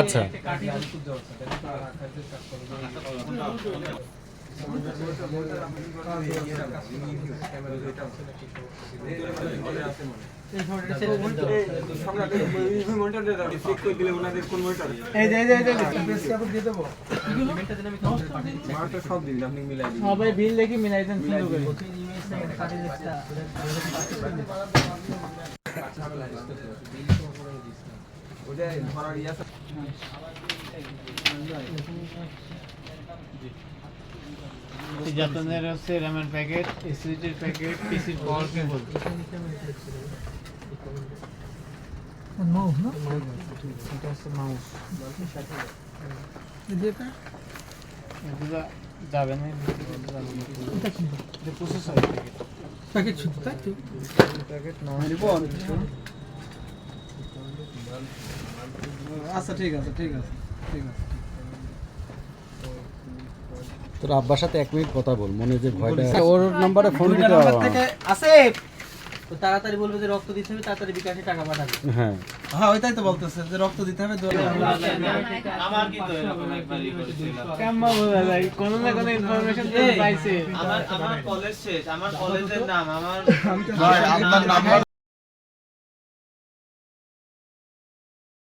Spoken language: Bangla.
আচ্ছা সবাই বিল দেখি মিলাই দেন যতনের হচ্ছে র্যামের প্যাকেট, এসএসডির প্যাকেট, পিসির পাওয়ার কেবল। মাউস না? এটা হচ্ছে মাউস। এটা এগুলা যাবে না। এটা কি? এটা প্রসেসর প্যাকেট। প্যাকেট শুধু তাই তো? প্যাকেট নাও। রিবন। আচ্ছা ঠিক আছে ঠিক আছে ঠিক আছে। তোর আব্বার সাথে 1 মিনিট কথা বল, মনে যে ভয়টা ওর নম্বরে ফোন দিতে হবে থেকে আছে তো তাড়াতাড়ি বলবে যে রক্ত দিতে হবে, তাড়াতাড়ি বিকাশে টাকা পাঠাবে। হ্যাঁ হ্যাঁ ওইটাই তো বলতেছে যে রক্ত দিতে হবে। আমার কি তো এরকম একবারই করেছিল কেমন বলা যায়, কোন না কোন ইনফরমেশন তো পাইছে। আমার কলেজ শেষ, আমার কলেজের নাম আমার ভাই আপনার নাম্বার